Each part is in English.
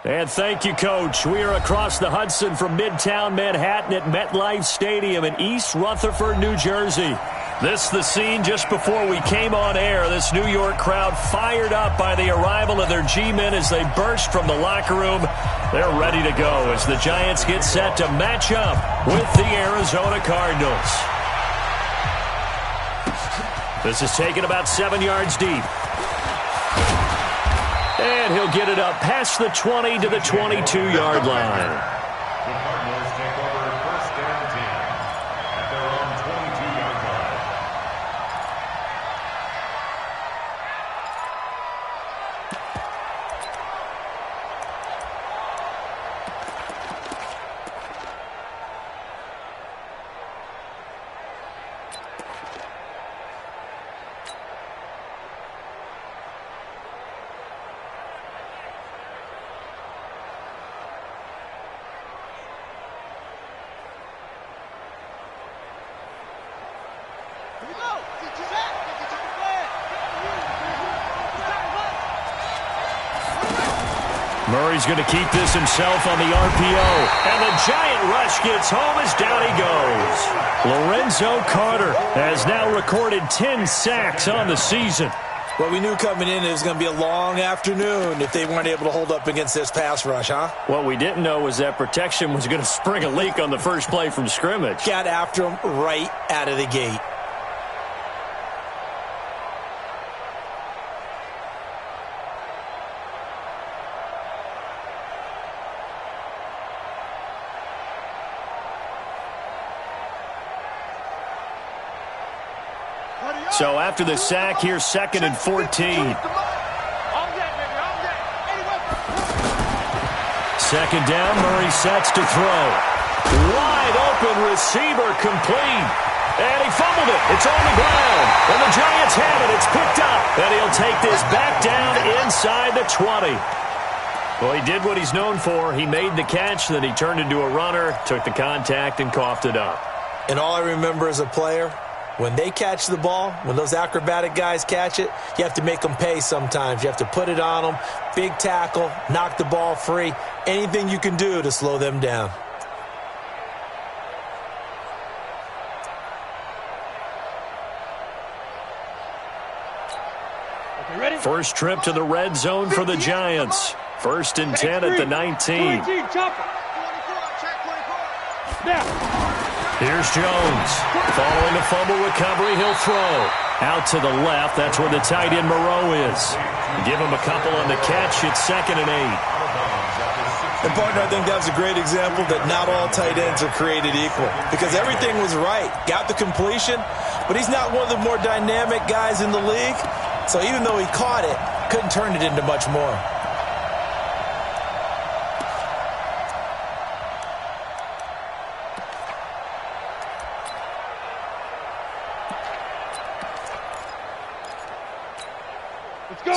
And thank you, Coach. We are across the Hudson from Midtown Manhattan at MetLife Stadium in East Rutherford, New Jersey. This is the scene just before we came on air. This New York crowd fired up by the arrival of their G-men as they burst from the locker room. They're ready to go as the Giants get set to match up with the Arizona Cardinals. This is taken about 7 yards deep. And he'll get it up past the 20 to the 22-yard line. The Cardinals take over 1st and 10 at their own 22-yard line. Murray's going to keep this himself on the RPO. And the giant rush gets home as down he goes. Lorenzo Carter has now recorded 10 sacks on the season. Well, we knew coming in it was going to be a long afternoon if they weren't able to hold up against this pass rush, huh? What we didn't know was that protection was going to spring a leak on the first play from scrimmage. Got after him right out of the gate. So after the sack, here's 2nd and 14. Second down, Murray sets to throw. Wide open receiver complete. And he fumbled it. It's on the ground. And the Giants have it. It's picked up. And he'll take this back down inside the 20. Well, he did what he's known for. He made the catch, then he turned into a runner, took the contact, and coughed it up. And all I remember as a player, when they catch the ball, when those acrobatic guys catch it, you have to make them pay sometimes. You have to put it on them, big tackle, knock the ball free, anything you can do to slow them down. First trip to the red zone for the Giants. 1st and 10 at the 19. Here's Jones. Following a fumble recovery, he'll throw. Out to the left, that's where the tight end Moreau is. Give him a couple on the catch, it's 2nd and 8. And partner, I think that was a great example that not all tight ends are created equal. Because everything was right. Got the completion, but he's not one of the more dynamic guys in the league. So even though he caught it, couldn't turn it into much more.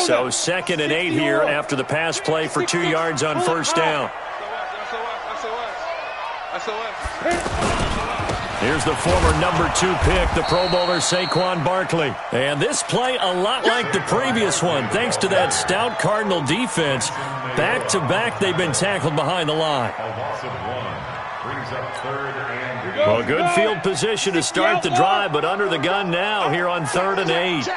So 2nd and 8 here after the pass play for 2 yards on first down. Here's the former number 2 pick, the Pro Bowler Saquon Barkley. And this play a lot like the previous one, thanks to that stout Cardinal defense. Back-to-back, they've been tackled behind the line. Well, good field position to start the drive, but under the gun now here on 3rd and 8.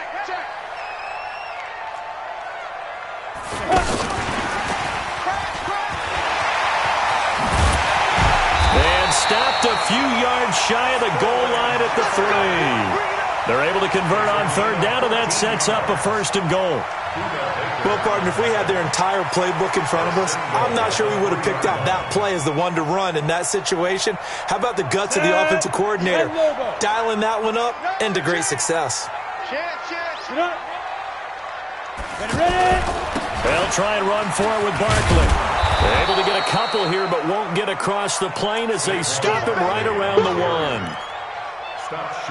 Stopped a few yards shy of the goal line at the 3. They're able to convert on 3rd down, and that sets up a 1st and goal. Well, partner, if we had their entire playbook in front of us, I'm not sure we would have picked out that play as the one to run in that situation. How about the guts of the offensive coordinator? Dialing that one up into great success. They'll try and run for it with Barkley. They're able to get a couple here, but won't get across the plane as they stop him right around the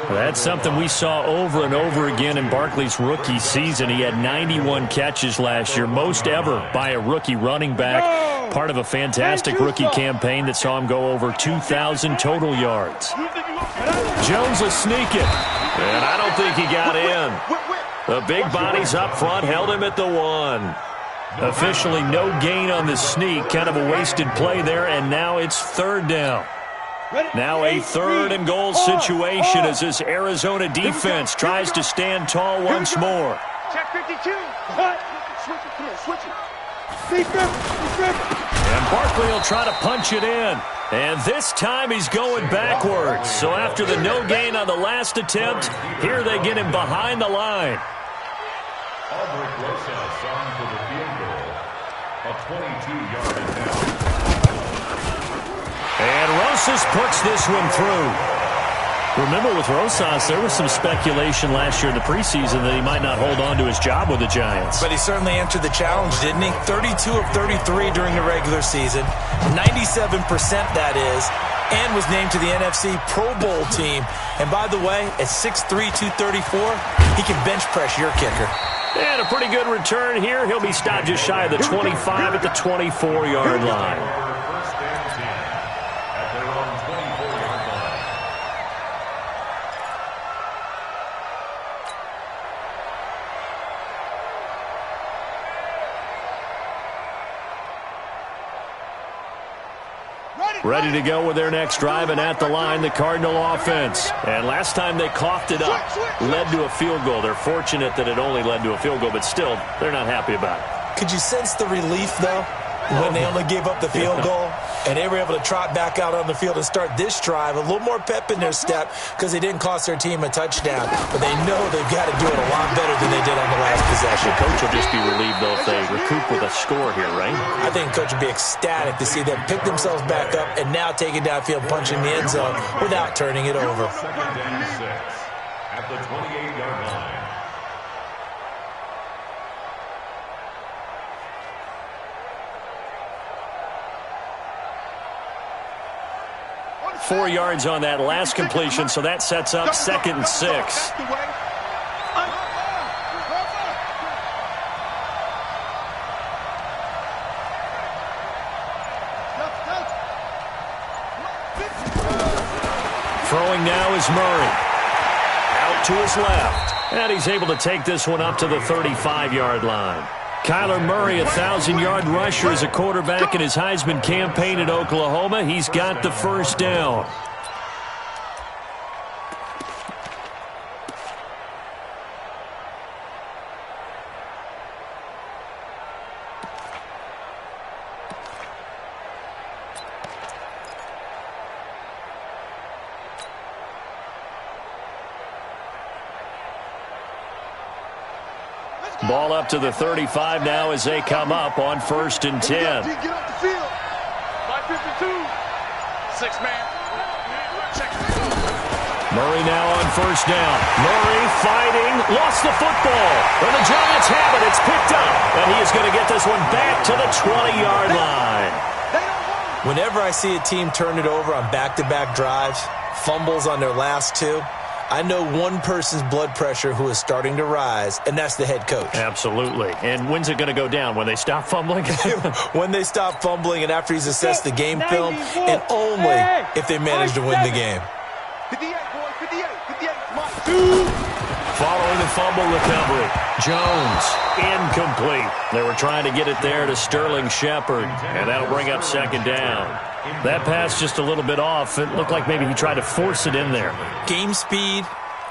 1. That's something we saw over and over again in Barkley's rookie season. He had 91 catches last year, most ever by a rookie running back. Part of a fantastic rookie campaign that saw him go over 2,000 total yards. Jones will sneak it, and I don't think he got in. The big bodies up front held him at the 1. Officially no gain on the sneak. Kind of a wasted play there, and now it's third down. Now a third and goal situation as this Arizona defense tries to stand tall once more. Check 52. Switch it. And Barkley will try to punch it in. And this time he's going backwards. So after the no gain on the last attempt, here they get him behind the line. Albert Rosas on for the field goal. A 22-yard attempt. And Rosas puts this one through. Remember, with Rosas, there was some speculation last year in the preseason that he might not hold on to his job with the Giants. But he certainly answered the challenge, didn't he? 32 of 33 during the regular season, 97% that is, and was named to the NFC Pro Bowl team. And by the way, at 6'3", 234, he can bench press your kicker. And a pretty good return here. He'll be stopped just shy of the 25 at the 24-yard line. First and 10 at their own 24-yard line. Ready to go with their next drive, and at the line, the Cardinal offense. And last time they coughed it up, led to a field goal. They're fortunate that it only led to a field goal, but still, they're not happy about it. Could you sense the relief, though, when they only gave up the field goal? And they were able to trot back out on the field and start this drive. A little more pep in their step because they didn't cost their team a touchdown. But they know they've got to do it a lot better than they did on the last possession. The coach will just be relieved, though, if they recoup with a score here, right? I think the coach would be ecstatic to see them pick themselves back up and now take it downfield, punching the end zone without turning it over. Second and 6 at the 28-yard line. 4 yards on that last completion, so that sets up second and 6. Throwing now is Murray. Out to his left. And he's able to take this one up to the 35-yard line. Kyler Murray, 1,000-yard rusher as a quarterback in his Heisman campaign at Oklahoma. He's got the first down. Ball up to the 35 now as they come up on 1st and 10. Get off the field. 552. 6-man. Murray now on 1st down. Murray fighting. Lost the football. And the Giants have it. It's picked up. And he is going to get this one back to the 20-yard line. Whenever I see a team turn it over on back-to-back drives, fumbles on their last two, I know one person's blood pressure who is starting to rise, and that's the head coach. Absolutely. And when's it going to go down? When they stop fumbling? When they stop fumbling and after he's assessed the game film, and only if they manage to win the game. 58, boy, 58, 58. Come on. Following the fumble recovery, Jones, incomplete. They were trying to get it there to Sterling Shepard, and that'll bring up second down. That pass just a little bit off. It looked like maybe he tried to force it in there. Game speed,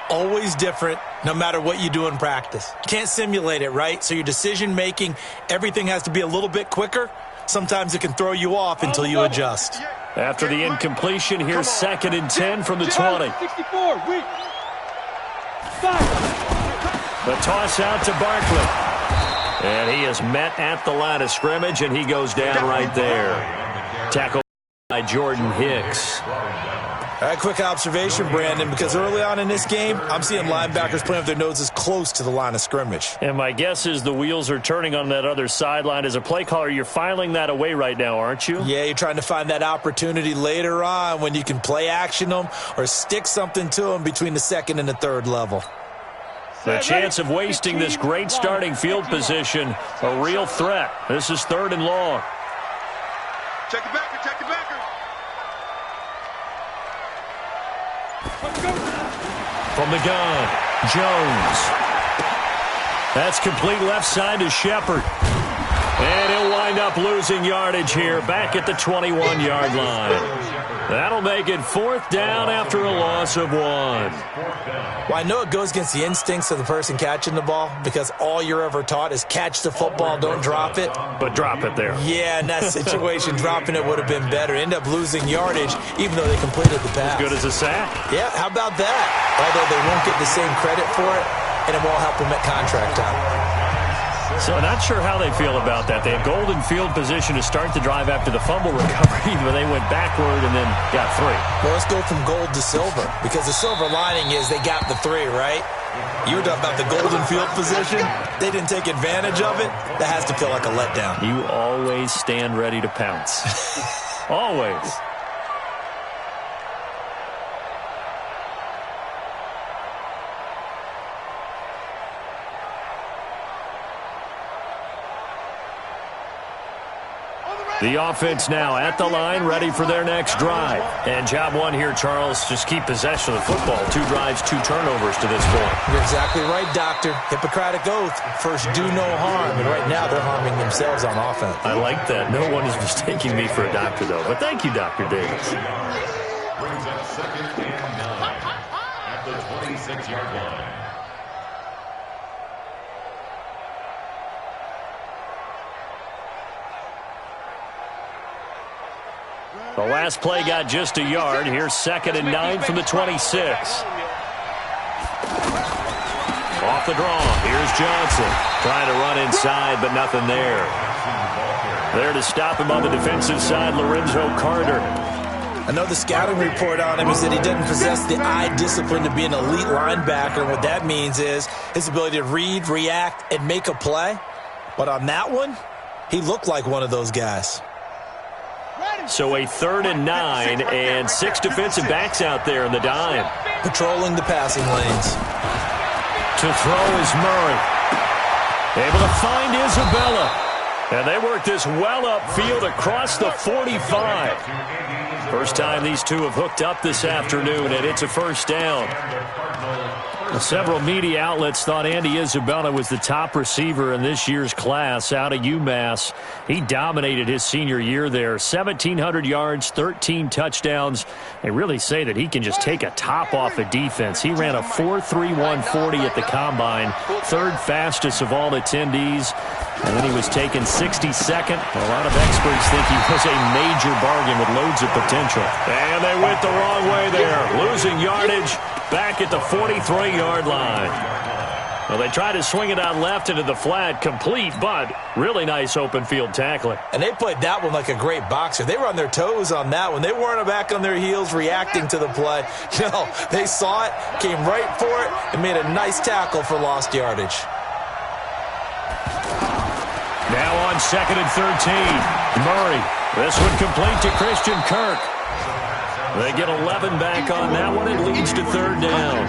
always different, no matter what you do in practice. You can't simulate it, right? So your decision-making, everything has to be a little bit quicker. Sometimes it can throw you off until you adjust. After the incompletion, here's 2nd and 10 from the 20. 64, weak. The toss out to Barkley. And he is met at the line of scrimmage, and he goes down right there. Tackled by Jordan Hicks. All right, quick observation, Brandon, because early on in this game, I'm seeing linebackers playing with their noses close to the line of scrimmage. And my guess is the wheels are turning on that other sideline. As a play caller, you're filing that away right now, aren't you? Yeah, you're trying to find that opportunity later on when you can play action them or stick something to them between the 2nd and the 3rd level. The chance of wasting this great starting field position, a real threat. This is 3rd and long. Check it backer, check it backer. From the gun, Jones. That's complete left side to Shepard. And he'll wind up losing yardage here back at the 21-yard line. That'll make it 4th down after a loss of 1. Well, I know it goes against the instincts of the person catching the ball because all you're ever taught is catch the football, don't drop it. But drop it there. Yeah, in that situation, dropping it would have been better. End up losing yardage even though they completed the pass. As good as a sack. Yeah, how about that? Although they won't get the same credit for it, and it won't help them at contract time. So not sure how they feel about that. They had golden field position to start the drive after the fumble recovery, but they went backward and then got 3. Well, let's go from gold to silver, because the silver lining is they got the 3, right? You were talking about the golden field position. They didn't take advantage of it. That has to feel like a letdown. You always stand ready to pounce. Always. The offense now at the line, ready for their next drive. And job 1 here, Charles, just keep possession of the football. 2 drives, 2 turnovers to this point. You're exactly right, Doctor. Hippocratic oath. First, do no harm. And right now, they're harming themselves on offense. I like that. No one is mistaking me for a doctor, though. But thank you, Dr. Davis. Brings up 2nd and 9 at the 26-yard line. The last play got just a yard. Here's 2nd and 9 from the 26. Off the draw. Here's Johnson. Trying to run inside, but nothing there. There to stop him on the defensive side, Lorenzo Carter. I know the scouting report on him is that he doesn't possess the eye discipline to be an elite linebacker. And what that means is his ability to read, react, and make a play. But on that one, he looked like one of those guys. So a 3rd and 9 and 6 defensive backs out there in the dime. Patrolling the passing lanes. To throw is Murray. Able to find Isabella. And they work this well upfield across the 45. First time these two have hooked up this afternoon, and it's a 1st down. Several media outlets thought Andy Isabella was the top receiver in this year's class out of UMass. He dominated his senior year there. 1,700 yards, 13 touchdowns. They really say that he can just take a top off a defense. He ran a 4.31 40 at the Combine, 3rd fastest of all attendees. And then he was taken 62nd. A lot of experts think he was a major bargain with loads of potential. And they went the wrong way there, losing yardage back at the 43-yard line. Well, they tried to swing it out left into the flat, complete, but really nice open field tackling. And they played that one like a great boxer. They were on their toes on that one. They weren't back on their heels reacting to the play. No, they saw it, came right for it, and made a nice tackle for lost yardage. Now on 2nd and 13. Murray. This one complete to Christian Kirk. They get 11 back on that one. It leads to 3rd down.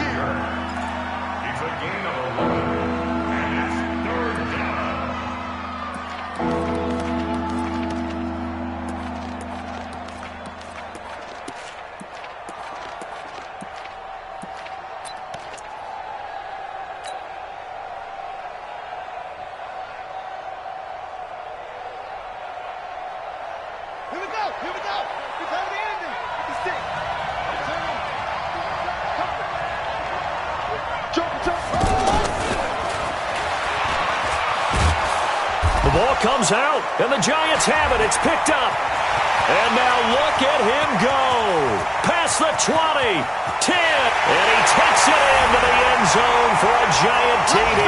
It's a gain of 11, and it's 3rd down. Here we go. Here we go. It's how the ending. It's stick. The ball comes out, and the Giants have it. It's picked up. And now look at him go. Past the 20, 10, and he takes it into the end zone for a Giant TD.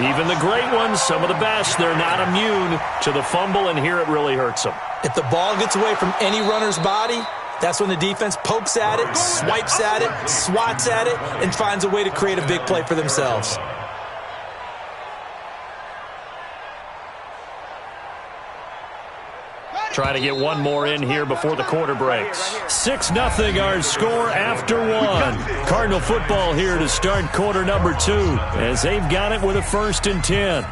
Even the great ones, some of the best, they're not immune to the fumble, and here it really hurts them. If the ball gets away from any runner's body, that's when the defense pokes at it, swipes at it, swats at it, and finds a way to create a big play for themselves. Trying to get one more in here before the quarter breaks. 6-0 our score after 1. Cardinal football here to start quarter number 2 as they've got it with a 1st and 10.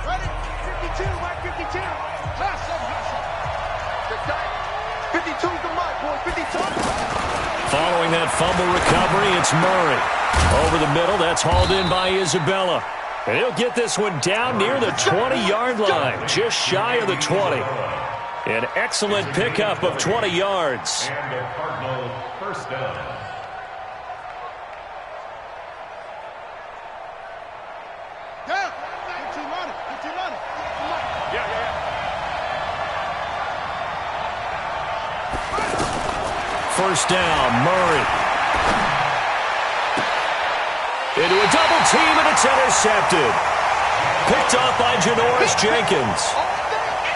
Ready? fumble recovery. It's Murray. Over the middle, that's hauled in by Isabella. And he'll get this one down near the 20-yard line, just shy of the 20. An excellent pickup of 20 yards. And the Cardinal first down. First down, Murray. Into a double team, and it's intercepted. Picked off by Janoris Jenkins.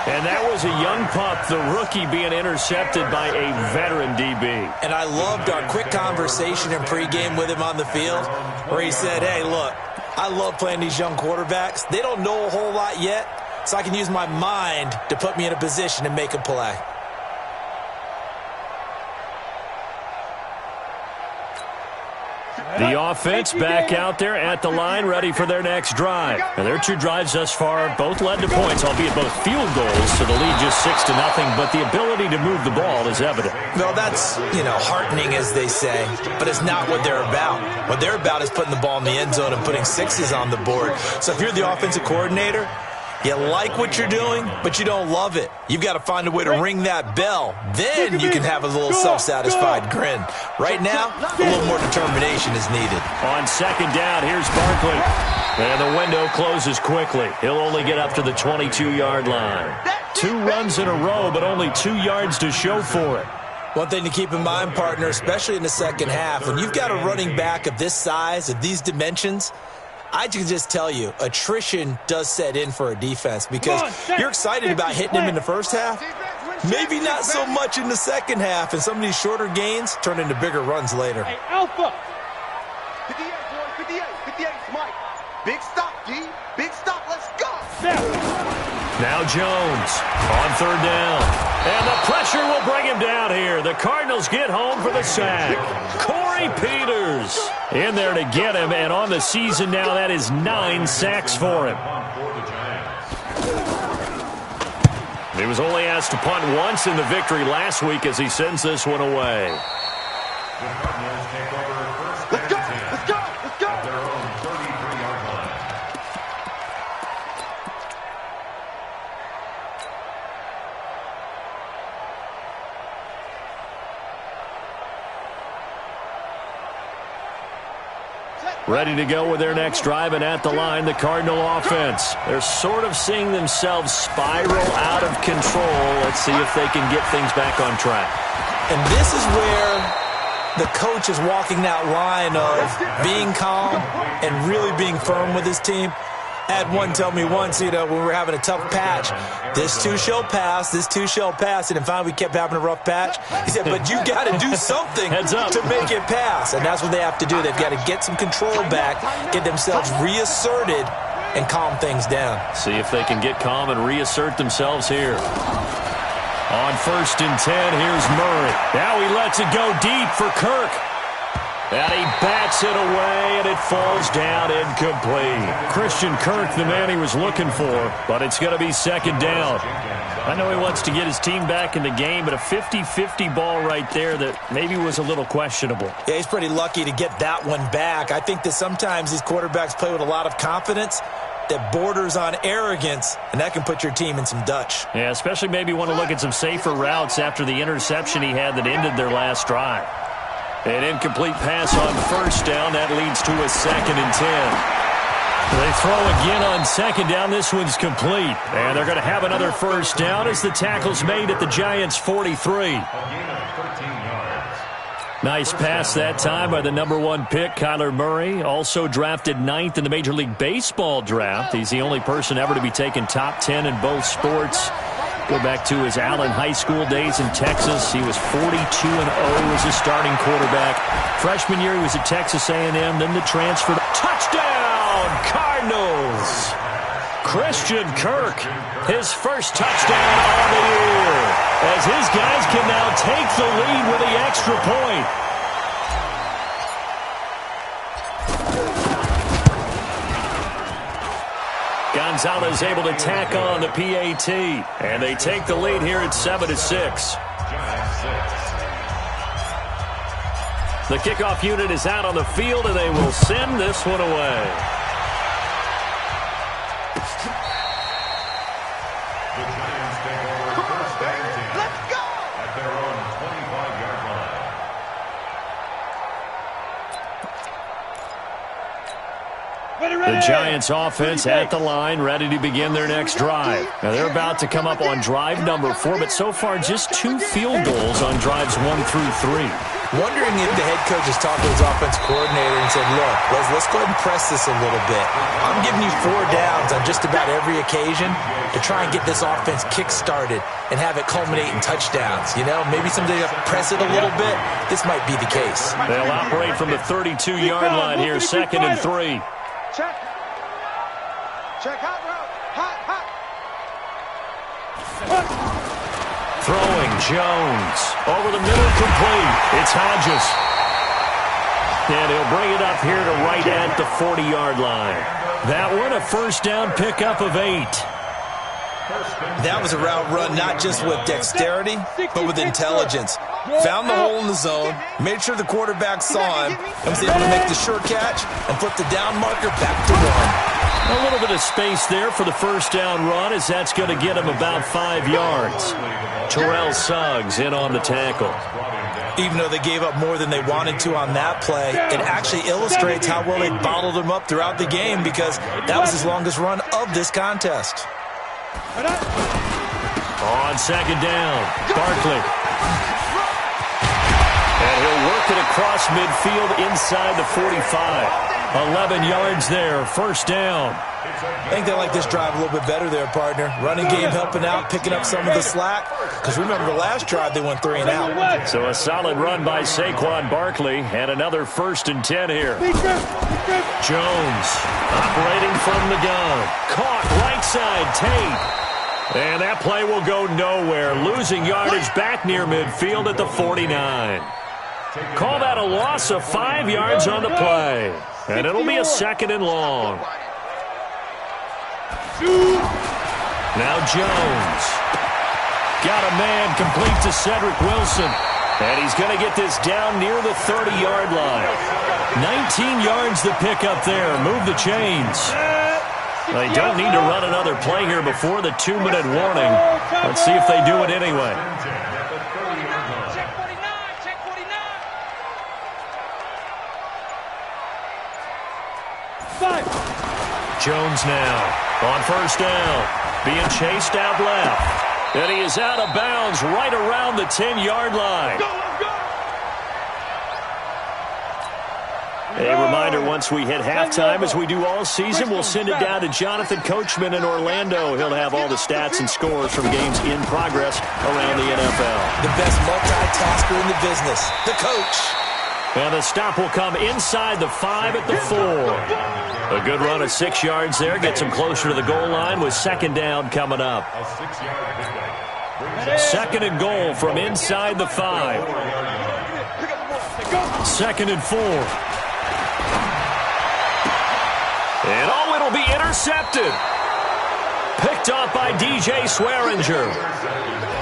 And that was a young pup, the rookie, being intercepted by a veteran DB. And I loved our quick conversation in pregame with him on the field where he said, hey, look, I love playing these young quarterbacks. They don't know a whole lot yet, so I can use my mind to put me in a position to make a play. The offense back out there at the line, ready for their next drive. And their two drives thus far both led to points, albeit both field goals, so the lead just 6-0, but the ability to move the ball is evident. Well, that's, heartening, as they say, but it's not what they're about. What they're about is putting the ball in the end zone and putting sixes on the board. So if you're the offensive coordinator, you like what you're doing, but you don't love it. You've got to find a way to ring that bell. Then you can have a little self-satisfied grin. Right now, a little more determination is needed. On second down, here's Barkley. And the window closes quickly. He'll only get up to the 22-yard line. 2 runs in a row, but only 2 yards to show for it. One thing to keep in mind, partner, especially in the second half, when you've got a running back of this size, of these dimensions, I can just tell you, attrition does set in for a defense because you're excited about hitting him in the first half. Maybe not so much in the second half, and some of these shorter gains turn into bigger runs later. Hey, Alpha. 58, boy, 58, 58, Mike. Big stop, D. Big stop, let's go. Now Jones on third down. And the pressure will bring him down here. The Cardinals get home for the sack. Corey Peters in there to get him, and on the season now, that is 9 sacks for him. He was only asked to punt once in the victory last week as he sends this one away. Let's go, let's go, let's go. At their own 33-yard line. Ready to go with their next drive, and at the line, the Cardinal offense. They're sort of seeing themselves spiral out of control. Let's see if they can get things back on track. And this is where the coach is walking that line of being calm and really being firm with his team. I had one tell me once, when we were having a tough patch, this too shall pass, this too shall pass, and then finally we kept having a rough patch. He said, but you got to do something to make it pass, and that's what they have to do. They've got to get some control back, get themselves reasserted, and calm things down. See if they can get calm and reassert themselves here. On 1st and 10, here's Murray. Now he lets it go deep for Kirk. And he bats it away, and it falls down incomplete. Christian Kirk, the man he was looking for, but it's going to be second down. I know he wants to get his team back in the game, but a 50-50 ball right there that maybe was a little questionable. Yeah, he's pretty lucky to get that one back. I think that sometimes these quarterbacks play with a lot of confidence that borders on arrogance, and that can put your team in some Dutch. Yeah, especially maybe want to look at some safer routes after the interception he had that ended their last drive. An incomplete pass on 1st down. That leads to a 2nd and 10. They throw again on 2nd down. This one's complete. And they're going to have another 1st down as the tackle's made at the Giants' 43. Nice pass that time by the #1 pick, Kyler Murray. Also drafted 9th in the Major League Baseball draft. He's the only person ever to be taken top 10 in both sports. Go back to his Allen High School days in Texas. He was 42-0 as a starting quarterback. Freshman year, he was at Texas A&M, then the transfer. Touchdown, Cardinals! Christian Kirk, his first touchdown of the year, as his guys can now take the lead with the extra point. Gonzalez able to tack on the PAT, and they take the lead here at 7-6. The kickoff unit is out on the field, and they will send this one away. The Giants take over first and 10. Let's go! At their own 25-yard line. The Giants offense at the line, ready to begin their next drive. Now they're about to come up on drive number 4, but so far just 2 field goals on drives 1 through 3. Wondering if the head coach has talked to his offensive coordinator and said, look, let's go ahead and press this a little bit. I'm giving you 4 downs on just about every occasion to try and get this offense kick-started and have it culminate in touchdowns. You know, maybe someday press it a little bit. This might be the case. They'll operate from the 32-yard line here, 2nd and 3. Check. Check hot route. Hot. Throwing, Jones. Over the middle, complete. It's Hodges. And he'll bring it up here to right at the 40-yard line. That one, a first down pickup of 8. That was a route run not just with dexterity, but with intelligence. Found the hole in the zone, made sure the quarterback saw him, and was able to make the sure catch and flip the down marker back to 1. A little bit of space there for the first down run, as that's going to get him about 5 yards. Terrell Suggs in on the tackle. Even though they gave up more than they wanted to on that play, it actually illustrates how well they bottled him up throughout the game, because that was his longest run of this contest. On second down, Barkley. And he'll work it across midfield inside the 45. 11 yards there, first down. I think they like this drive a little bit better there, partner. Running game helping out, picking up some of the slack. Because remember, the last drive they went 3 and out. So a solid run by Saquon Barkley, and another 1st and 10 here. Jones operating from the gun. Caught right side, Tate. And that play will go nowhere. Losing yardage back near midfield at the 49. Call that a loss of 5 yards on the play. And it'll be a 2nd and long. Now Jones. Got a man complete to Cedric Wilson. And he's going to get this down near the 30-yard line. 19 yards to pick up there. Move the chains. They don't need to run another play here before the 2-minute warning. Let's see if they do it anyway. Jones now on first down, being chased out left. And he is out of bounds right around the 10-yard line. A reminder, once we hit halftime, as we do all season, we'll send it down to Jonathan Coachman in Orlando. He'll have all the stats and scores from games in progress around the NFL. The best multitasker in the business, the coach. And the stop will come inside the 5 at the 4. A good run of 6 yards there. Gets him closer to the goal line with second down coming up. 2nd and goal from inside the 5. 2nd and 4. And oh, it'll be intercepted. Picked off by DJ Swearinger.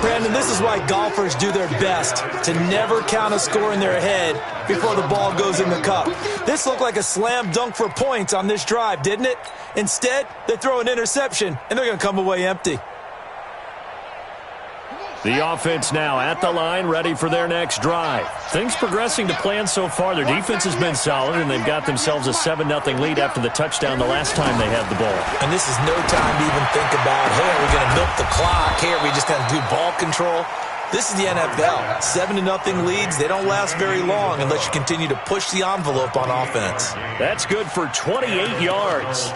Brandon, this is why golfers do their best to never count a score in their head before the ball goes in the cup. This looked like a slam dunk for points on this drive, didn't it? Instead, they throw an interception, and they're going to come away empty. The offense now at the line, ready for their next drive. Things progressing to plan so far. Their defense has been solid, and they've got themselves a 7-0 lead after the touchdown the last time they had the ball. And this is no time to even think about, hey, are we going to milk the clock? Hey, are we just going to do ball control? This is the NFL. 7-0 leads, they don't last very long unless you continue to push the envelope on offense. That's good for 28 yards.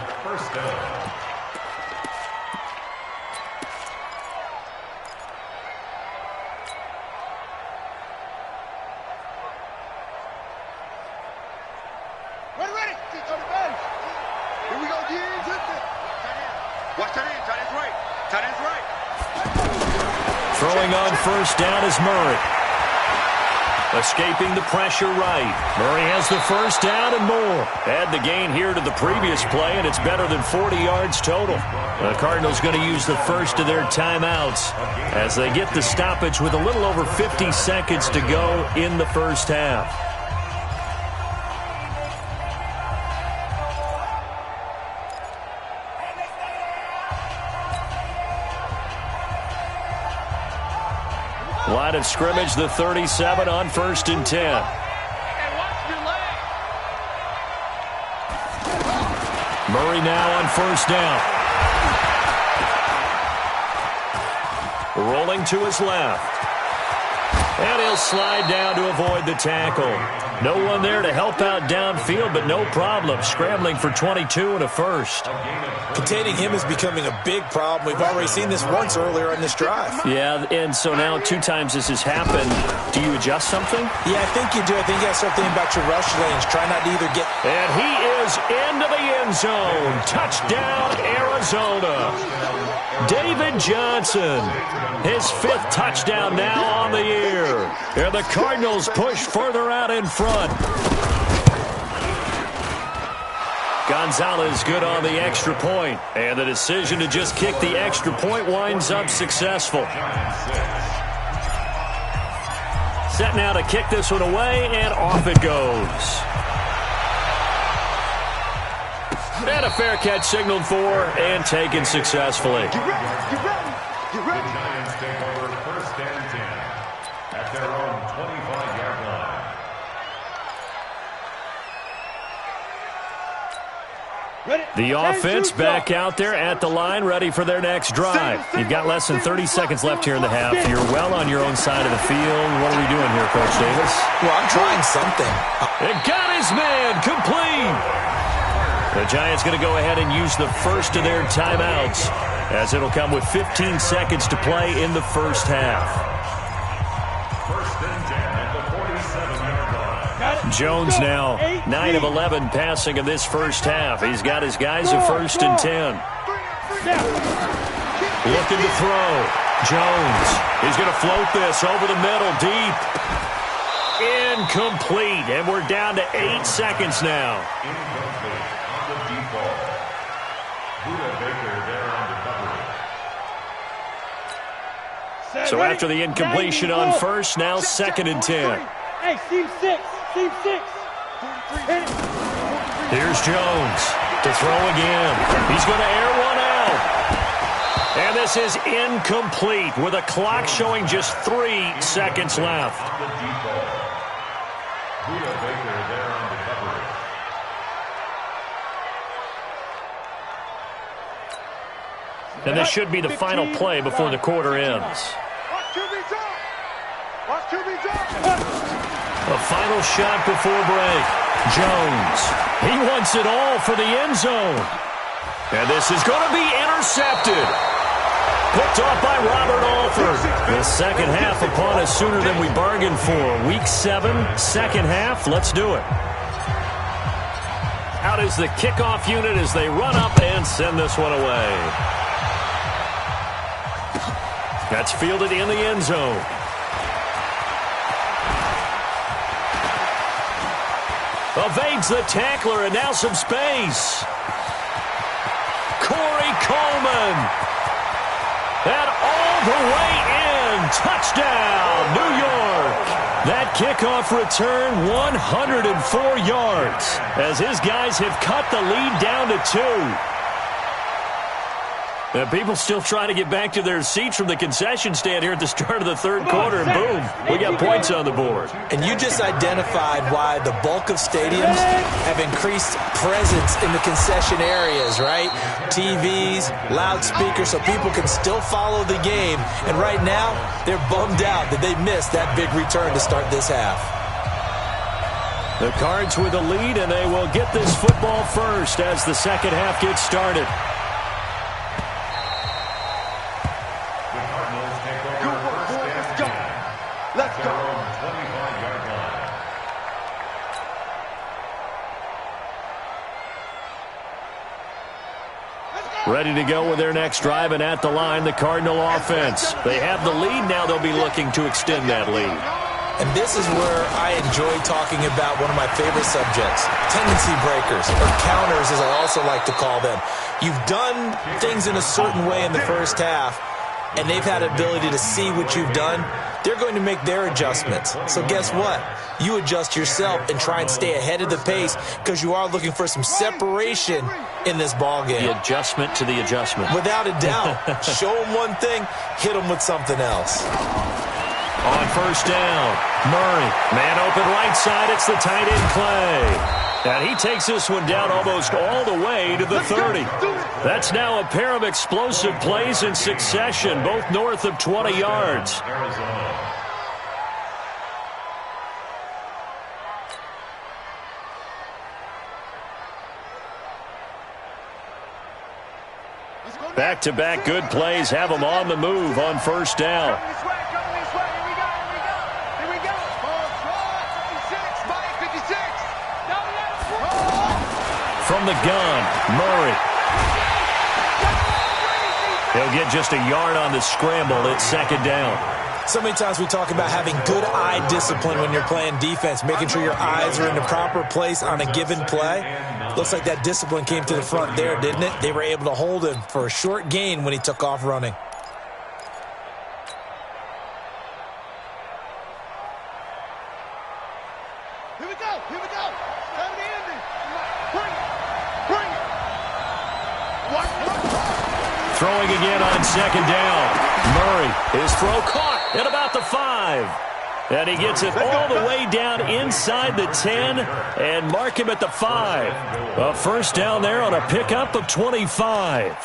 Throwing on first down is Murray. Escaping the pressure right. Murray has the first down and more. Add the gain here to the previous play, and it's better than 40 yards total. The Cardinals going to use the first of their timeouts as they get the stoppage with a little over 50 seconds to go in the first half. Line of scrimmage, the 37 on 1st and 10. Murray now on 1st down. Rolling to his left. And he'll slide down to avoid the tackle. No one there to help out downfield, but no problem. Scrambling for 22 and a first. Containing him is becoming a big problem. We've already seen this once earlier in this drive. Yeah, and so now 2 times this has happened. Do you adjust something? Yeah, I think you do. I think you got to start thinking about your rush lanes. Try not to either get... And he is into the end zone. Touchdown, Arizona. David Johnson, his 5th touchdown now on the year. And the Cardinals push further out in front. Gonzalez good on the extra point. And the decision to just kick the extra point winds up successful. Set now to kick this one away, and off it goes. And a fair catch signaled for and taken successfully. The Giants take over 1st and 10 at their own 25-yard line. The offense back out there at the line, ready for their next drive. You've got less than 30 seconds left here in the half. You're well on your own side of the field. What are we doing here, Coach Davis? Well, I'm trying something. It got his man complete. The Giants going to go ahead and use the first of their timeouts, as it'll come with 15 seconds to play in the first half. 1st and 10 at the 47-yard line. Jones now 9 of 11 passing in this first half. He's got his guys at 1st and 10. Looking to throw. Jones. He's going to float this over the middle, deep. Incomplete, and we're down to 8 seconds now. Incomplete on the deep ball. Buda Baker there on the coverage. So after the incompletion on first, now 2nd and 10. Hey, team 6. Here's Jones to throw again. He's going to air one out. And this is incomplete with a clock showing just 3 seconds left. On the deep ball. Buda Baker there on the coverage. And this should be the final play before the quarter ends. A final shot before break. Jones. He wants it all for the end zone. And this is going to be intercepted. Picked off by Robert Alford. The second half upon us sooner than we bargained for. Week 7, second half. Let's do it. Out is the kickoff unit as they run up and send this one away. That's fielded in the end zone. Evades the tackler, and now some space. Corey Coleman. And all the way in. Touchdown, New York. That kickoff return, 104 yards, as his guys have cut the lead down to 2. And people still trying to get back to their seats from the concession stand here at the start of the third quarter, and boom, we got points on the board. And you just identified why the bulk of stadiums have increased presence in the concession areas, right? TVs, loudspeakers, so people can still follow the game. And right now, they're bummed out that they missed that big return to start this half. The Cards with the lead, and they will get this football first as the second half gets started. Let's go. Ready to go with their next drive, and at the line, the Cardinal offense. They have the lead. Now they'll be looking to extend that lead. And this is where I enjoy talking about one of my favorite subjects, tendency breakers, or counters as I also like to call them. You've done things in a certain way in the first half, and they've had an ability to see what you've done. They're going to make their adjustments. So guess what? You adjust yourself and try and stay ahead of the pace because you are looking for some separation in this ball game. The adjustment to the adjustment. Without a doubt. Show them one thing, hit them with something else. On first down, Murray. Man open right side. It's the tight end play. And he takes this one down almost all the way to the 30. That's now a pair of explosive plays in succession, both north of 20 yards. Back-to-back good plays have them on the move on first down. From the gun, Murray. He'll get just a yard on the scramble. It's second down. So many times we talk about having good eye discipline when you're playing defense, making sure your eyes are in the proper place on a given play. Looks like that discipline came to the front there, didn't it? They were able to hold him for a short gain when he took off running. Here we go. Here we go. Time to end it. Bring it. Bring it. Throwing again on second down. Murray, his throw caught at about the 5. And he gets it all the way down inside the 10 and mark him at the 5. A first down there on a pickup of 25.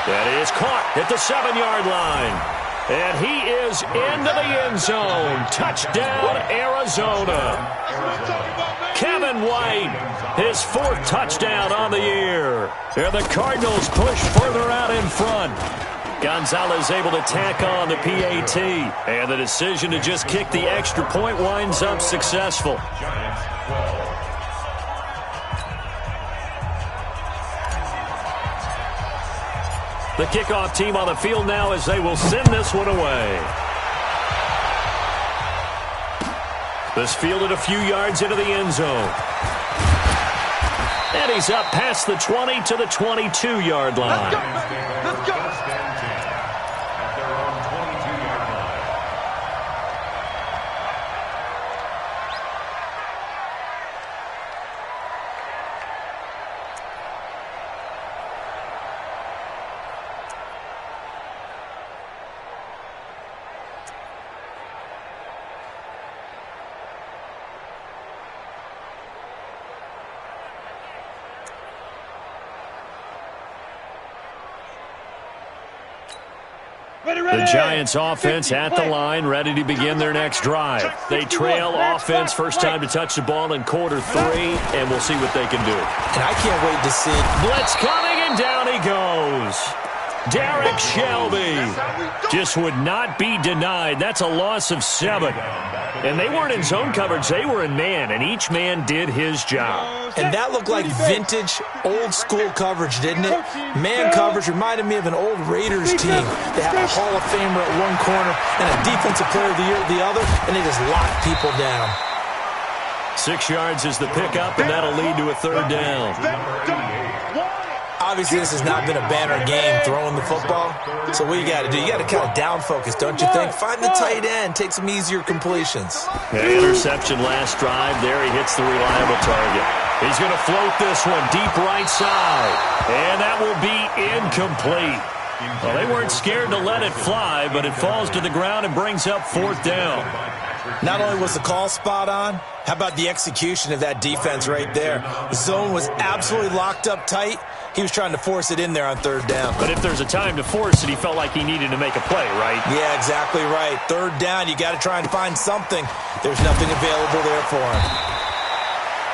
That is caught at the 7-yard line. And he is into the end zone. Touchdown, Arizona. Kevin White, his 4th touchdown on the year. And the Cardinals push further out in front. Gonzalez able to tack on the PAT. And the decision to just kick the extra point winds up successful. The kickoff team on the field now as they will send this one away. This fielded a few yards into the end zone. And he's up past the 20 to the 22-yard line. Let's go, baby. Let's go. At their own 22-yard line. The Giants offense at the line, ready to begin their next drive. They trail offense, first time to touch the ball in quarter 3, and we'll see what they can do. And I can't wait to see. Blitz coming, and down he goes. Derek Shelby just would not be denied. That's a loss of 7. And they weren't in zone coverage. They were in man, and each man did his job. And that looked like vintage, old-school coverage, didn't it? Man coverage reminded me of an old Raiders team. They had a Hall of Famer at one corner and a Defensive Player of the Year at the other, and they just locked people down. 6 yards is the pickup, and that'll lead to a third down. Obviously, this has not been a banner game throwing the football. So what you got to do? You got to kind of down focus, don't you think? Find the tight end, take some easier completions. Interception last drive. There he hits the reliable target. He's going to float this one deep right side. And that will be incomplete. Well, they weren't scared to let it fly, but it falls to the ground and brings up 4th down. Not only was the call spot on, how about the execution of that defense right there? The zone was absolutely locked up tight. He was trying to force it in there on 3rd down. But if there's a time to force it, he felt like he needed to make a play, right? Yeah, exactly right. 3rd down, you got to try and find something. There's nothing available there for him.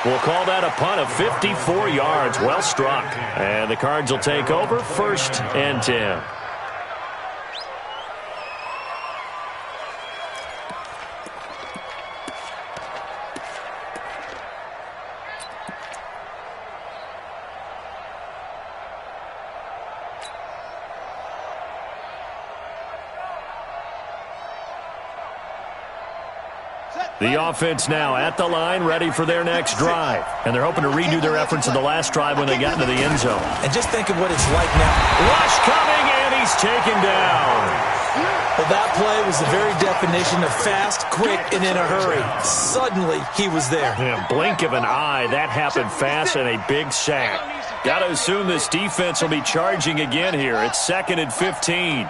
We'll call that a punt of 54 yards. Well struck. And the Cards will take over, 1st and 10. Set. The offense now at the line, ready for their next drive. And they're hoping to redo their efforts in the last drive when they got into the end zone. And just think of what it's like now. Rush coming, and he's taken down. Well, that play was the very definition of fast, quick, and in a hurry. Suddenly, he was there. Yeah, blink of an eye, that happened fast, and a big sack. Got to assume this defense will be charging again here. It's 2nd and 15.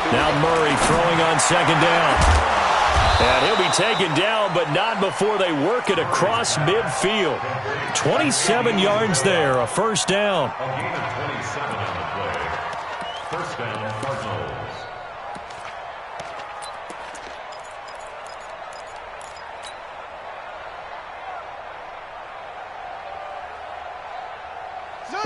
Now Murray throwing on 2nd down. And he'll be taken down, but not before they work it across midfield. 27 yards there, a first down. A gain of 27 on the play. First down, Cardinals.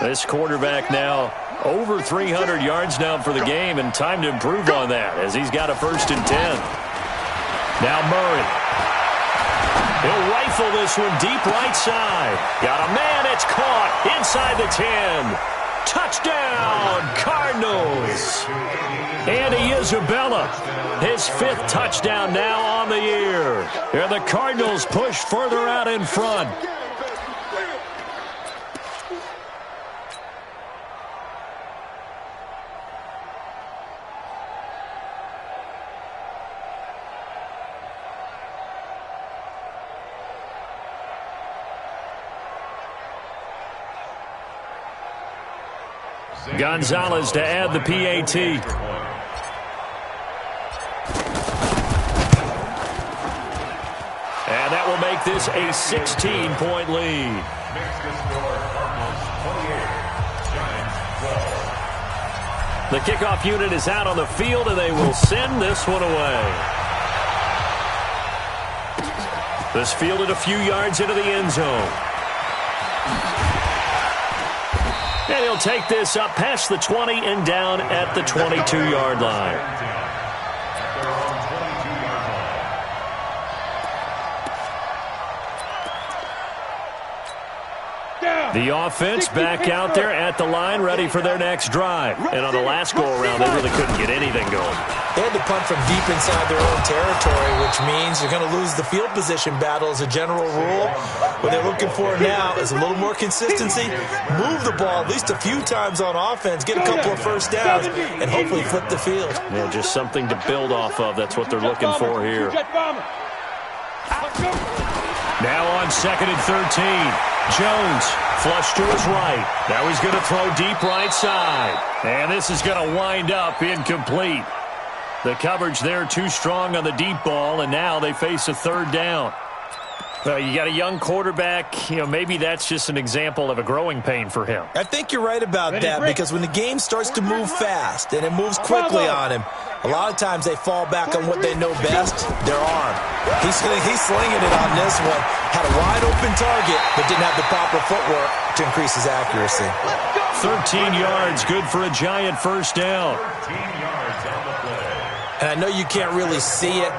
This quarterback now over 300 yards now for the game, and time to improve on that as he's got a 1st and 10. Now Murray. He'll rifle this one deep right side. Got a man, it's caught inside the 10. Touchdown, Cardinals. Andy Isabella, his 5th touchdown now on the year. And the Cardinals push further out in front. Gonzalez to add the PAT. And that will make this a 16-point lead. The kickoff unit is out on the field, and they will send this one away. This fielded a few yards into the end zone. And he'll take this up past the 20 and down at the 22-yard line. The offense back out there at the line, ready for their next drive. And on the last go-around, they really couldn't get anything going. They had to punt from deep inside their own territory, which means you're going to lose the field position battle as a general rule. What they're looking for now is a little more consistency, move the ball at least a few times on offense, get a couple of first downs, and hopefully flip the field. Yeah, just something to build off of. That's what they're looking for here. Now on 2nd and 13. Jones flush to his right. Now he's going to throw deep right side. And this is going to wind up incomplete. The coverage there too strong on the deep ball, and now they face a 3rd down. Well, you got a young quarterback. You know, maybe that's just an example of a growing pain for him. I think you're right about that, because when the game starts to move fast and it moves quickly on him, a lot of times they fall back on what they know best, their arm. He's slinging it on this one. Had a wide open target, but didn't have the proper footwork to increase his accuracy. 13 yards, good for a giant first down. 13 yards on the play. And I know you can't really see it,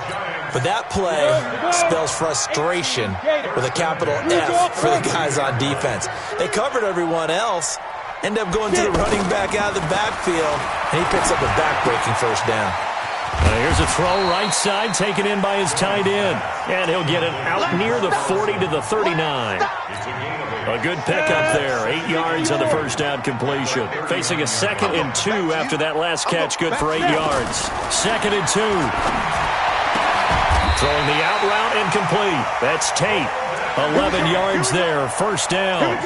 but that play spells frustration with a capital F for the guys on defense. They covered everyone else, end up going to the running back out of the backfield, and he picks up a back-breaking first down. Here's a throw right side, taken in by his tight end. And he'll get it out near the 40 to the 39. A good pickup there. 8 yards on the first down completion. Facing a 2nd and 2 after that last catch, good for 8 yards. 2nd and 2. Throwing the out route incomplete. That's Tate. 11 yards there, first down.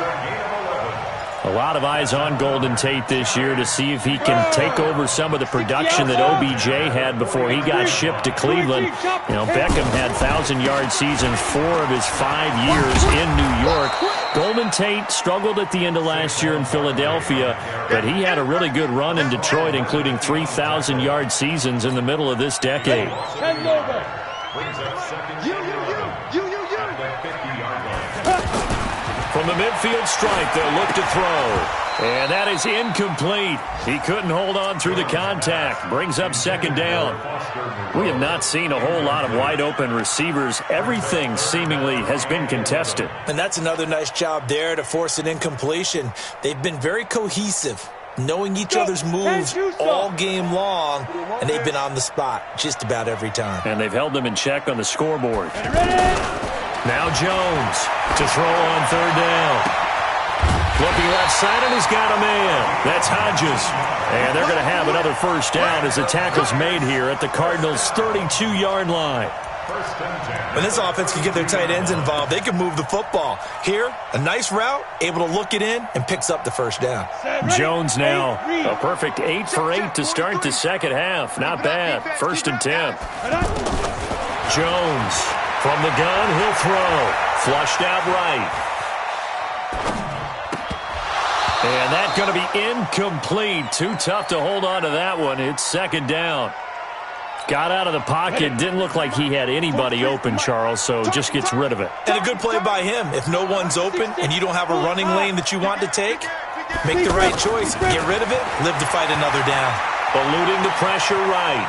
A lot of eyes on Golden Tate this year to see if he can take over some of the production that OBJ had before he got shipped to Cleveland. You know, Beckham had 1,000-yard seasons 4 of his 5 years in New York. Golden Tate struggled at the end of last year in Philadelphia, but he had a really good run in Detroit, including 3,000-yard seasons in the middle of this decade. From the midfield stripe, they'll look to throw. And that is incomplete. He couldn't hold on through the contact. Brings up 2nd down. We have not seen a whole lot of wide-open receivers. Everything seemingly has been contested. And that's another nice job there to force an incompletion. They've been very cohesive. knowing each other's moves all game long, and they've been on the spot just about every time. And they've held them in check on the scoreboard. Now Jones to throw on third down. Looking left side, and he's got a man. That's Hodges. And they're going to have another first down as the tackle's made here at the Cardinals' 32-yard line. When this offense can get their tight ends involved, they can move the football. Here, a nice route, able to look it in, and picks up the first down. Jones now, a perfect 8 for 8 to start the second half. Not bad. 1st and 10. Jones from the gun, he'll throw. Flushed out right. And that's going to be incomplete. Too tough to hold on to that one. It's 2nd down. Got out of the pocket. Didn't look like he had anybody open, Charles, so just gets rid of it. And a good play by him. If no one's open and you don't have a running lane that you want to take, make the right choice. Get rid of it. Live to fight another down. Eluding the pressure right.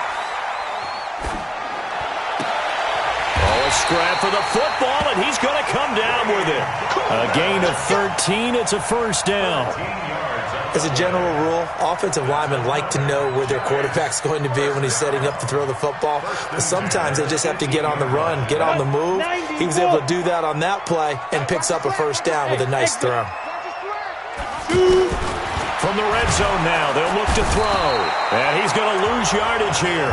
Oh, a scrap for the football, and he's going to come down with it. A gain of 13. It's a first down. As a general rule, offensive linemen like to know where their quarterback's going to be when he's setting up to throw the football. But sometimes they just have to get on the run, get on the move. He was able to do that on that play and picks up a first down with a nice throw. From the red zone now, they'll look to throw. And he's going to lose yardage here,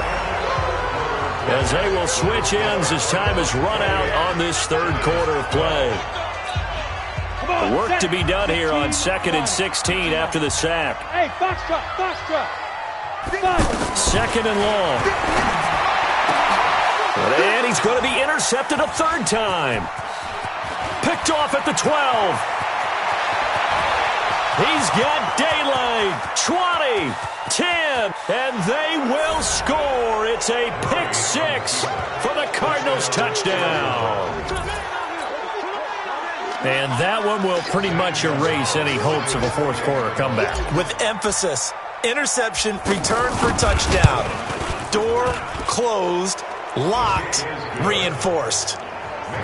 as they will switch ends as time has run out on this third quarter of play. Work to be done here on 2nd and 16 after the sack. Hey, Foxtrot. 2nd and long. And he's going to be intercepted a third time. Picked off at the 12. He's got daylight. 20, 10, and they will score. It's a pick 6 for the Cardinals touchdown. And that one will pretty much erase any hopes of a fourth quarter comeback. With emphasis, interception, return for touchdown. Door closed, locked, reinforced.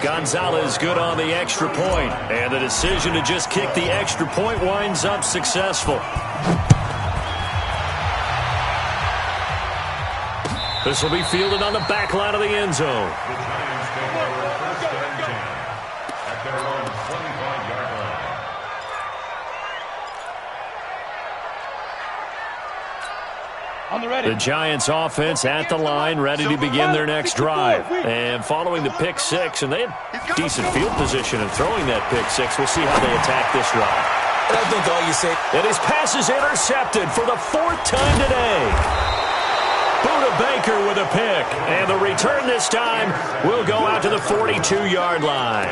Gonzalez good on the extra point, and the decision to just kick the extra point winds up successful. This will be fielded on the back line of the end zone. The Giants offense at the line, ready to begin their next drive. And following the pick 6, and they had decent field position in throwing that pick 6. We'll see how they attack this drive. And I think all you say... And his pass is intercepted for the 4th time today. Buda Baker with a pick. And the return this time will go out to the 42-yard line.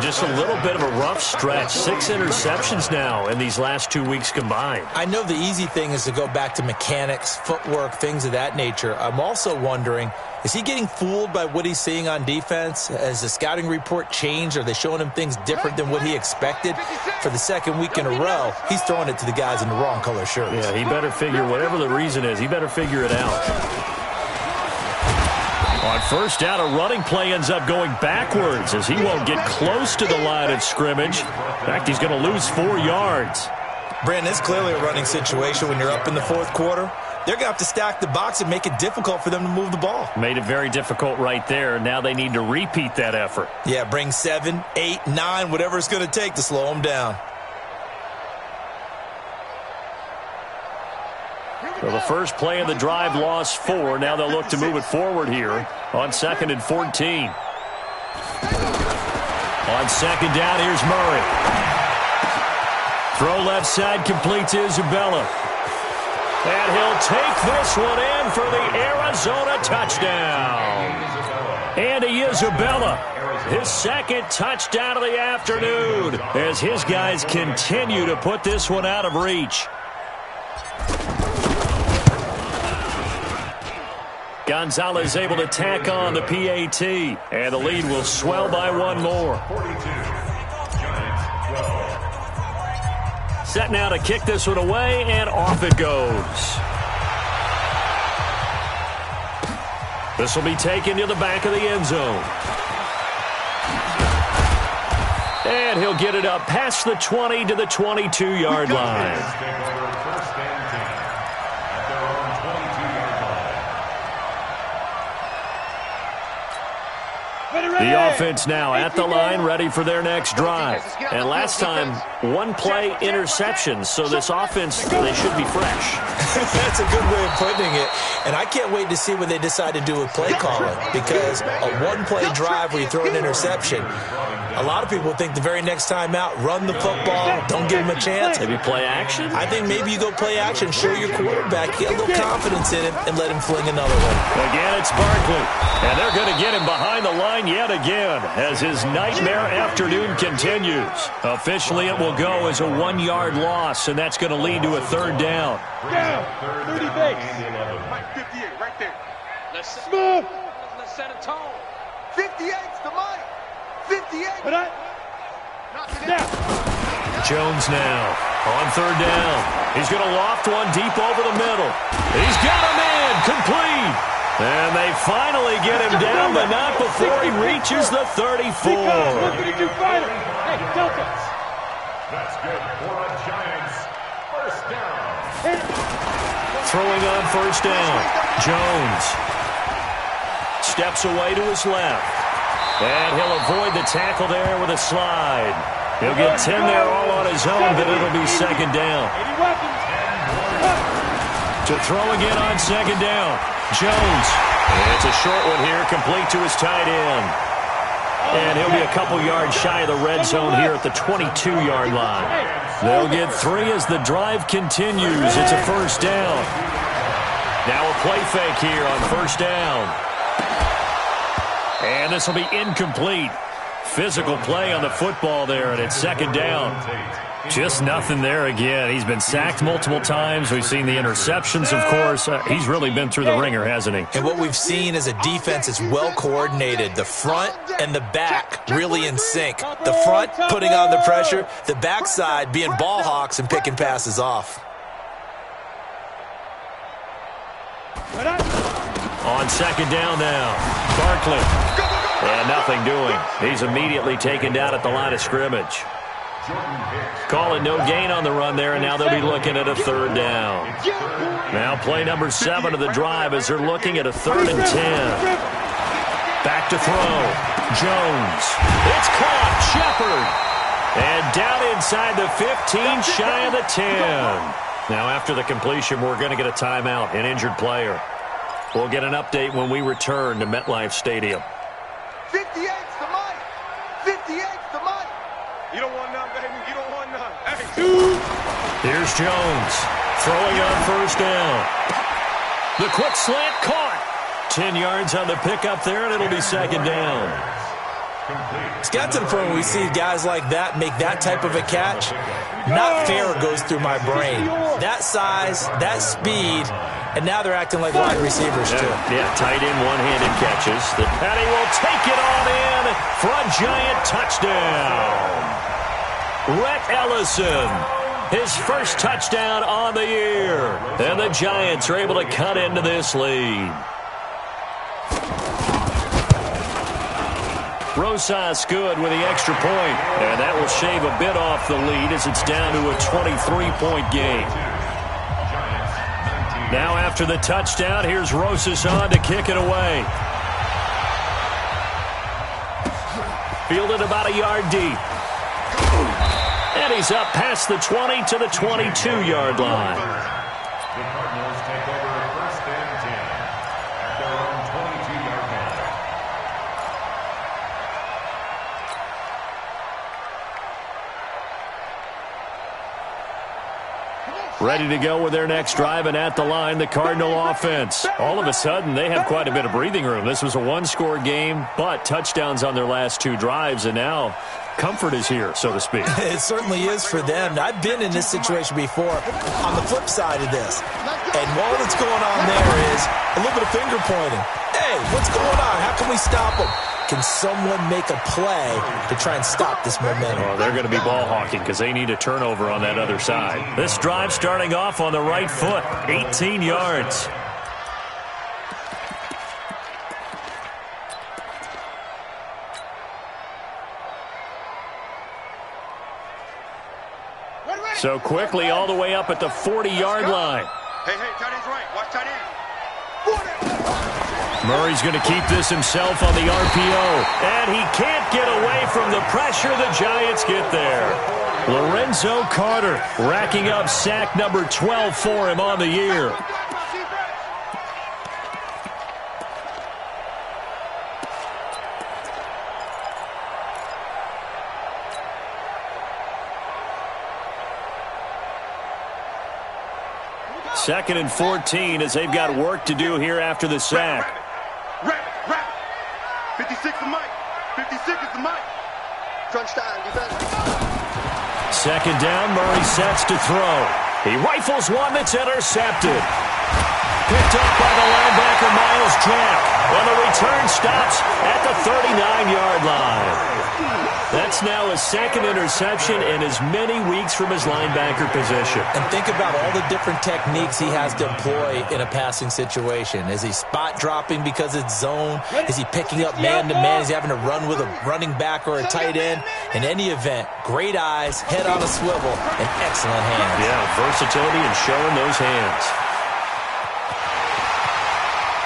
Just a little bit of a rough stretch. 6 interceptions now in these last 2 weeks combined. I know the easy thing is to go back to mechanics, footwork, things of that nature. I'm also wondering, is he getting fooled by what he's seeing on defense? Has the scouting report changed? Are they showing him things different than what he expected? For the 2nd week in a row, he's throwing it to the guys in the wrong color shirts. Yeah, he better figure, whatever the reason is, he better figure it out. On first down, a running play ends up going backwards as he won't get close to the line of scrimmage. In fact, he's going to lose 4 yards. Brandon, it's clearly a running situation when you're up in the 4th quarter. They're going to have to stack the box and make it difficult for them to move the ball. Made it very difficult right there. Now they need to repeat that effort. Yeah, bring 7, 8, 9, whatever it's going to take to slow them down. So the first play of the drive lost 4. Now they'll look to move it forward here on 2nd and 14. On 2nd down, here's Murray. Throw left side, complete to Isabella. And he'll take this one in for the Arizona touchdown. Andy Isabella, his 2nd touchdown of the afternoon, as his guys continue to put this one out of reach. Gonzalez able to tack on the PAT, and the lead will swell by 1 more. Set now to kick this one away, and off it goes. This will be taken to the back of the end zone. And he'll get it up past the 20 to the 22-yard line. The offense now at the line, ready for their next drive. And last time, one-play interception, so this offense, they should be fresh. That's a good way of putting it. And I can't wait to see what they decide to do with play calling, because a one-play drive where you throw an interception, a lot of people think the very next time out, run the football, don't give him a chance. Maybe play action? I think maybe you go play action, show your quarterback, get a little confidence in him, and let him fling another one. Again, it's Barkley. And they're going to get him behind the line yet again as his nightmare afternoon continues. Officially, it will go as a 1-yard loss, and that's going to lead to a third down. Down, 30 base. Mike, 58, right there. Smooth. Let's set a tone. 58's the Mike. 58. Put up. Now. Jones now on third down. He's going to loft one deep over the middle. He's got him in, complete. And they finally get him down, but not before he reaches the 34. What can he do finally? Hey, Delta. That's good for a Giants first down. Throwing on first down. Jones steps away to his left. And he'll avoid the tackle there with a slide. He'll get 10 there all on his own, but it'll be second down. To throw again on second down. Jones. It's a short one here, complete to his tight end. And he'll be a couple yards shy of the red zone here at the 22-yard line. They'll get 3 as the drive continues. It's a first down. Now a play fake here on first down. And this will be incomplete. Physical play on the football there, and it's second down. Just nothing there again. He's been sacked multiple times. We've seen the interceptions, of course. He's really been through the ringer, hasn't he? And what we've seen is a defense that's well coordinated. The front and the back really in sync. The front putting on the pressure, the backside being ball hawks and picking passes off. On second down now, Barkley. And nothing doing. He's immediately taken down at the line of scrimmage. Calling no gain on the run there, and now they'll be looking at a third down. Now play number 7 of the drive as they're looking at a 3rd and 10. Back to throw. Jones. It's caught. Shepard. And down inside the 15, shy of the 10. Now after the completion, we're going to get a timeout, an injured player. We'll get an update when we return to MetLife Stadium. 58's the Mike. 58's the Mike. You don't want none, baby. You don't want none. Hey. Here's Jones throwing on first down. The quick slant caught. 10 yards on the pickup there, and it'll be second down. It's got to the point where we see guys like that make that type of a catch. Not fair goes through my brain. That size, that speed, and now they're acting like wide receivers too. Yeah, tight end one-handed catches. The Petty will take it on in for a Giant touchdown. Rhett Ellison, his first touchdown on the year. And the Giants are able to cut into this lead. Rosas good with the extra point, and that will shave a bit off the lead as it's down to a 23-point game. Now after the touchdown, here's Rosas on to kick it away. Fielded about a yard deep. And he's up past the 20 to the 22-yard line. The Cardinals take over first and 10 at their own 22-yard line. Ready to go with their next drive, and at the line, the Cardinal offense. All of a sudden, they have quite a bit of breathing room. This was a one-score game, but touchdowns on their last 2 drives, and now comfort is here, so to speak. It certainly is for them. I've been in this situation before on the flip side of this. And all that's going on there is a little bit of finger pointing. Hey, what's going on? How can we stop them? Can someone make a play to try and stop this momentum? Well, they're going to be ball hawking because they need a turnover on that other side. This drive starting off on the right foot, 18 yards. So quickly all the way up at the 40-yard line. Hey, tight end's right. Watch tight end. Murray's going to keep this himself on the RPO. And he can't get away from the pressure. The Giants get there. Lorenzo Carter racking up sack number 12 for him on the year. Second and 14 as they've got work to do here after the sack. Rap. 56 is Mike. 56 is the Mike. Crunch time, defense. Second down, Murray sets to throw. He rifles one that's intercepted. Picked up by the linebacker, Miles Jack. And the return stops at the 39-yard line. That's now his second interception in as many weeks from his linebacker position. And think about all the different techniques he has to employ in a passing situation. Is he spot dropping because it's zone? Is he picking up man-to-man? Is he having to run with a running back or a tight end? In any event, great eyes, head on a swivel, and excellent hands. Yeah, versatility and showing those hands.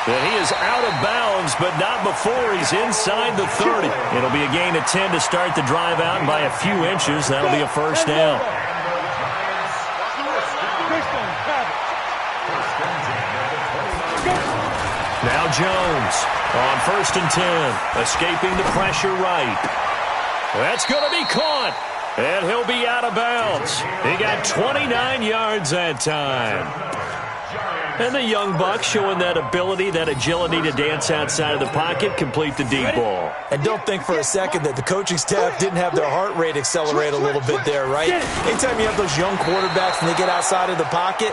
And he is out of bounds, but not before he's inside the 30. It'll be a gain of 10 to start the drive out, and by a few inches, that'll be a first down. Now Jones on 1st and 10, escaping the pressure right. That's going to be caught, and he'll be out of bounds. He got 29 yards that time. And the young buck showing that ability, that agility to dance outside of the pocket, complete the deep ball. And don't think for a second that the coaching staff didn't have their heart rate accelerate a little bit there, right? Anytime you have those young quarterbacks and they get outside of the pocket,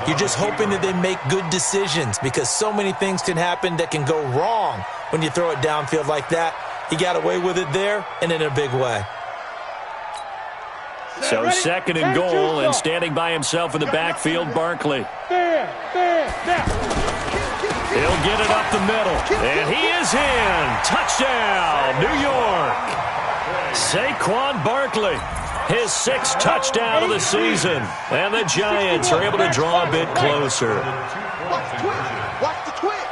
you're just hoping that they make good decisions because so many things can happen that can go wrong when you throw it downfield like that. He got away with it there and in a big way. So second and goal, and standing by himself in the backfield, Barkley. He'll get it up the middle, and he is in. Touchdown, New York. Saquon Barkley, his 6th touchdown of the season, and the Giants are able to draw a bit closer. Watch the twist.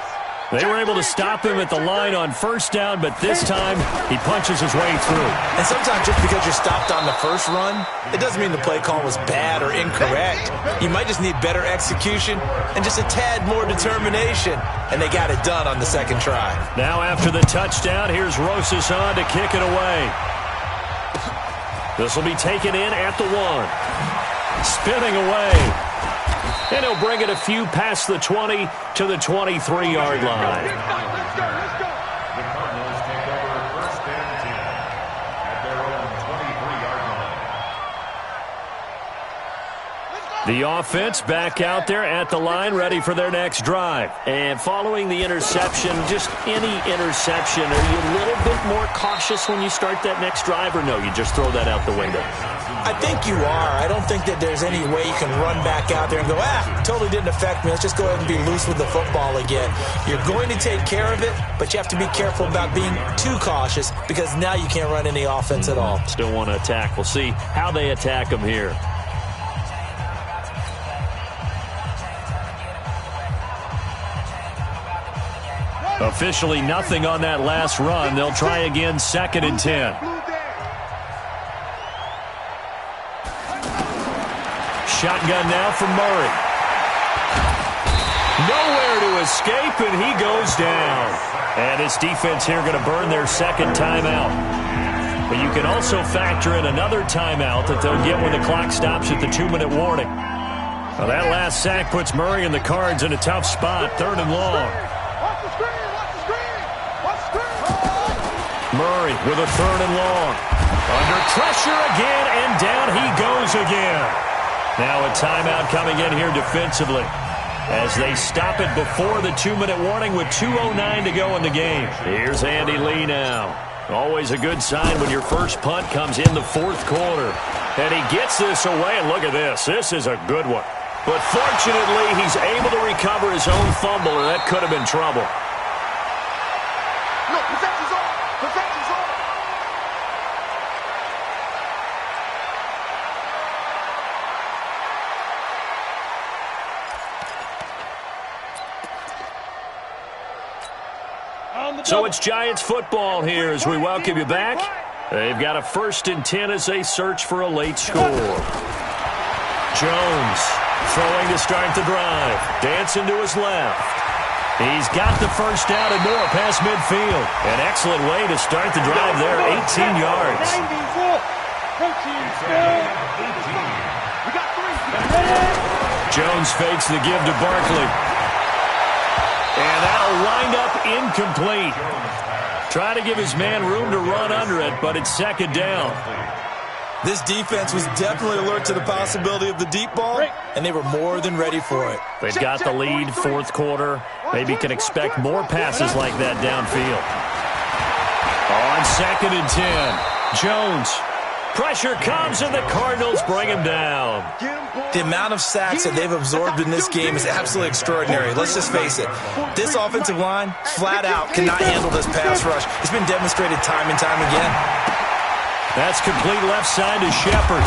They were able to stop him at the line on 1st down, but this time he punches his way through. And sometimes just because you're stopped on the first run, it doesn't mean the play call was bad or incorrect. You might just need better execution and just a tad more determination. And they got it done on the second try. Now after the touchdown, here's Rosas on to kick it away. This will be taken in at the 1. Spinning away. And he'll bring it a few past the 20 to the 23-yard line. The Cardinals take over 1st and 10 at their own 23-yard line. The offense back out there at the line, ready for their next drive. And following the interception, just any interception, are you a little bit more cautious when you start that next drive, or no, you just throw that out the window? I think you are. I don't think that there's any way you can run back out there and go, totally didn't affect me. Let's just go ahead and be loose with the football again. You're going to take care of it, but you have to be careful about being too cautious because now you can't run any offense at all. Still want to attack. We'll see how they attack him here. Officially nothing on that last run. They'll try again, 2nd and 10. Shotgun now from Murray. Nowhere to escape, and he goes down. And his defense here going to burn their 2nd timeout. But you can also factor in another timeout that they'll get when the clock stops at the 2-minute warning. Well, that last sack puts Murray and the Cards in a tough spot, 3rd and long. Murray with a 3rd and long. Under pressure again, and down he goes again. Now a timeout coming in here defensively as they stop it before the 2-minute warning with 2:09 to go in the game. Here's Andy Lee now. Always a good sign when your first punt comes in the 4th quarter. And he gets this away, and look at this. This is a good one. But fortunately, he's able to recover his own fumble, and that could have been trouble. No, protection's on. Protection's on. So it's Giants football here as we welcome you back. They've got a 1st and 10 as they search for a late score. Jones throwing to start the drive. Dancing to his left. He's got the first down and more past midfield. An excellent way to start the drive there, 18 yards. Jones fakes the give to Barkley. And that'll wind up incomplete. Trying to give his man room to run under it, but it's 2nd down. This defense was definitely alert to the possibility of the deep ball, and they were more than ready for it. They've got the lead, 4th quarter. Maybe can expect more passes like that downfield. On 2nd and 10, Jones. Pressure comes, and the Cardinals bring him down. The amount of sacks that they've absorbed in this game is absolutely extraordinary. Let's just face it. This offensive line, flat out, cannot handle this pass rush. It's been demonstrated time and time again. That's complete left side to Shepard.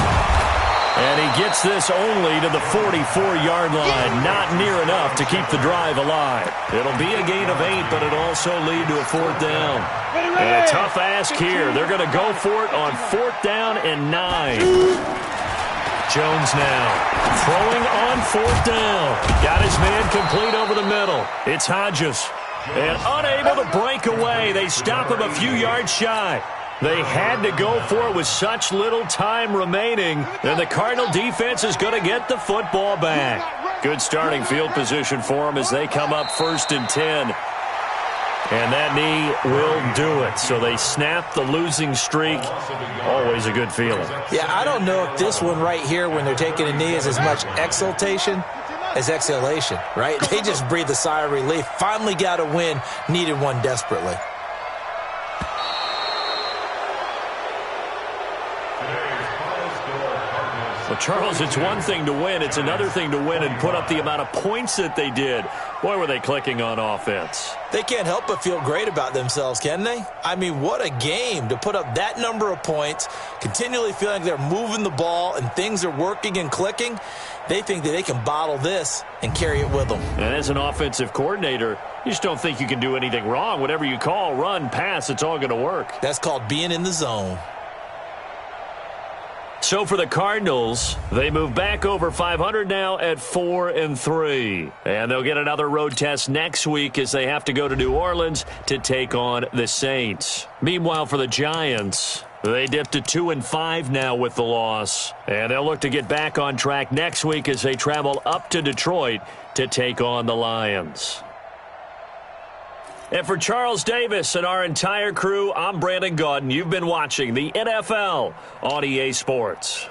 And he gets this only to the 44-yard line. Not near enough to keep the drive alive. It'll be a gain of 8, but it'll also lead to a 4th down. And a tough ask here. They're going to go for it on 4th down and 9. Jones now throwing on 4th down. Got his man complete over the middle. It's Hodges. And unable to break away. They stop him a few yards shy. They had to go for it with such little time remaining, and the Cardinal defense is going to get the football back. Good starting field position for them as they come up 1st and 10. And that knee will do it. So they snap the losing streak. Always a good feeling. Yeah, I don't know if this one right here when they're taking a knee is as much exultation as exhalation, right? They just breathe a sigh of relief. Finally got a win, needed one desperately. Well, Charles, it's one thing to win. It's another thing to win and put up the amount of points that they did. Boy, were they clicking on offense. They can't help but feel great about themselves, can they? I mean, what a game to put up that number of points, continually feeling like they're moving the ball and things are working and clicking. They think that they can bottle this and carry it with them. And as an offensive coordinator, you just don't think you can do anything wrong. Whatever you call, run, pass, it's all going to work. That's called being in the zone. So for the Cardinals, they move back over 500 now at 4-3. And they'll get another road test next week as they have to go to New Orleans to take on the Saints. Meanwhile, for the Giants, they dipped to 2-5 now with the loss. And they'll look to get back on track next week as they travel up to Detroit to take on the Lions. And for Charles Davis and our entire crew, I'm Brandon Gaudin. You've been watching the NFL on EA Sports.